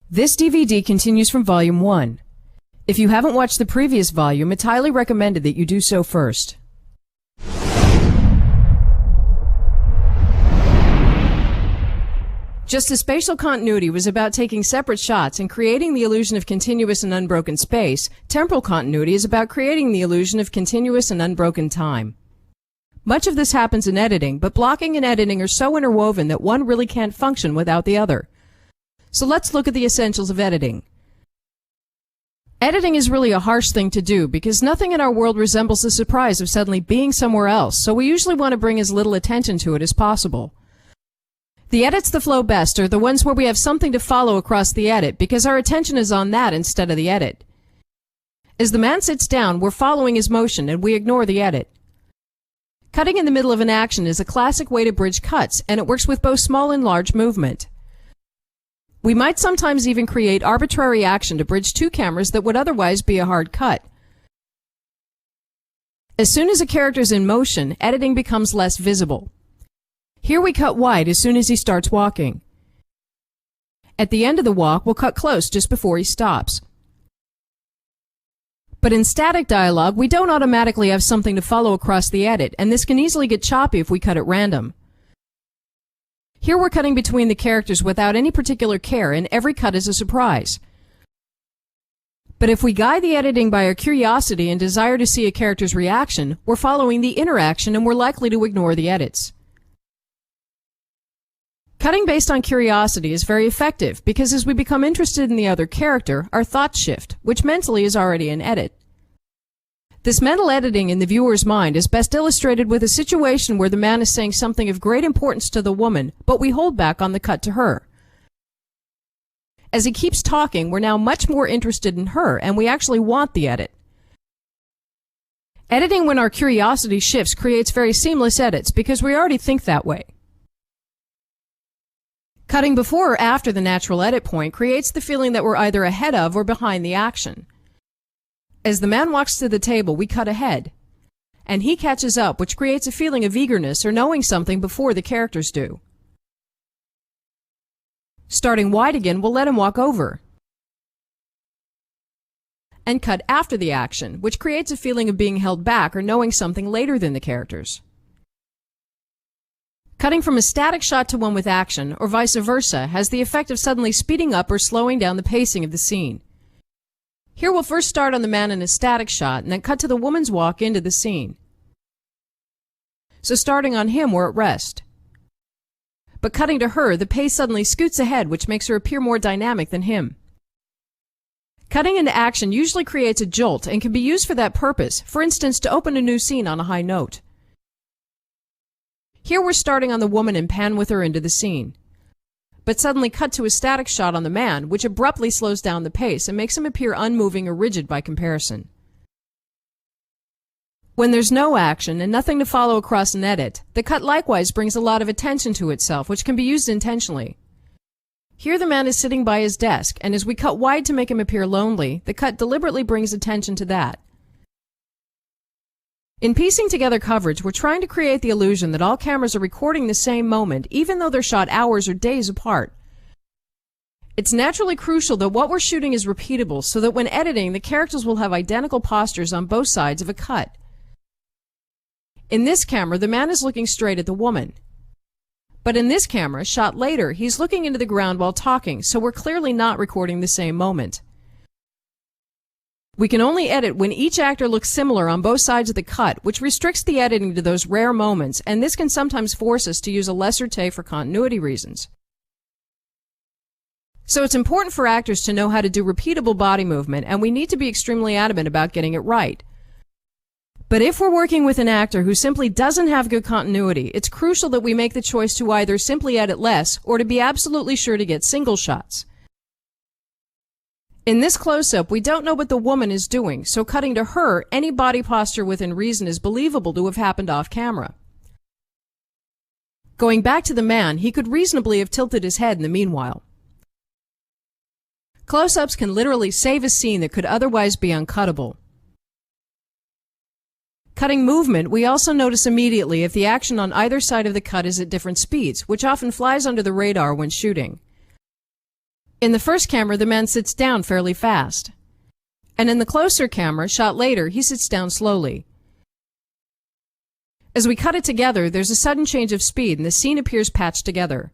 This DVD continues from Volume 1. If you haven't watched the previous volume, it's highly recommended that you do so first. Just as spatial continuity was about taking separate shots and creating the illusion of continuous and unbroken space, temporal continuity is about creating the illusion of continuous and unbroken time. Much of this happens in editing, but blocking and editing are so interwoven that one really can't function without the other. So let's look at the essentials of editing. Editing is really a harsh thing to do because nothing in our world resembles the surprise of suddenly being somewhere else, so we usually want to bring as little attention to it as possible. The edits that flow best are the ones where we have something to follow across the edit because our attention is on that instead of the edit. As the man sits down, we're following his motion and we ignore the edit. Cutting in the middle of an action is a classic way to bridge cuts, and it works with both small and large movement. We might sometimes even create arbitrary action to bridge two cameras that would otherwise be a hard cut. As soon as a character is in motion, editing becomes less visible. Here we cut wide as soon as he starts walking. At the end of the walk, we'll cut close just before he stops. But in static dialogue, we don't automatically have something to follow across the edit, and this can easily get choppy if we cut at random. Here we're cutting between the characters without any particular care, and every cut is a surprise. But if we guide the editing by our curiosity and desire to see a character's reaction, we're following the interaction and we're likely to ignore the edits. Cutting based on curiosity is very effective because as we become interested in the other character, our thoughts shift, which mentally is already an edit. This mental editing in the viewer's mind is best illustrated with a situation where the man is saying something of great importance to the woman, but we hold back on the cut to her. As he keeps talking, we're now much more interested in her, and we actually want the edit. Editing when our curiosity shifts creates very seamless edits because we already think that way. Cutting before or after the natural edit point creates the feeling that we're either ahead of or behind the action. As the man walks to the table, we cut ahead, and he catches up, which creates a feeling of eagerness or knowing something before the characters do. Starting wide again, we'll let him walk over, and cut after the action, which creates a feeling of being held back or knowing something later than the characters. Cutting from a static shot to one with action, or vice versa, has the effect of suddenly speeding up or slowing down the pacing of the scene. Here we'll first start on the man in a static shot and then cut to the woman's walk into the scene. So starting on him, we're at rest. But cutting to her, the pace suddenly scoots ahead, which makes her appear more dynamic than him. Cutting into action usually creates a jolt and can be used for that purpose, for instance to open a new scene on a high note. Here we're starting on the woman and pan with her into the scene, but suddenly cut to a static shot on the man, which abruptly slows down the pace and makes him appear unmoving or rigid by comparison. When there's no action and nothing to follow across an edit, the cut likewise brings a lot of attention to itself, which can be used intentionally. Here the man is sitting by his desk, and as we cut wide to make him appear lonely, the cut deliberately brings attention to that. In piecing together coverage, we're trying to create the illusion that all cameras are recording the same moment, even though they're shot hours or days apart. It's naturally crucial that what we're shooting is repeatable so that when editing, the characters will have identical postures on both sides of a cut. In this camera, the man is looking straight at the woman. But in this camera, shot later, he's looking into the ground while talking, so we're clearly not recording the same moment. We can only edit when each actor looks similar on both sides of the cut, which restricts the editing to those rare moments, and this can sometimes force us to use a lesser take for continuity reasons. So it's important for actors to know how to do repeatable body movement, and we need to be extremely adamant about getting it right. But if we're working with an actor who simply doesn't have good continuity, it's crucial that we make the choice to either simply edit less or to be absolutely sure to get single shots. In this close-up, we don't know what the woman is doing, so cutting to her, any body posture within reason is believable to have happened off camera. Going back to the man, he could reasonably have tilted his head in the meanwhile. Close-ups can literally save a scene that could otherwise be uncuttable. Cutting movement, we also notice immediately if the action on either side of the cut is at different speeds, which often flies under the radar when shooting. In the first camera, the man sits down fairly fast. And in the closer camera, shot later, he sits down slowly. As we cut it together, there's a sudden change of speed and the scene appears patched together.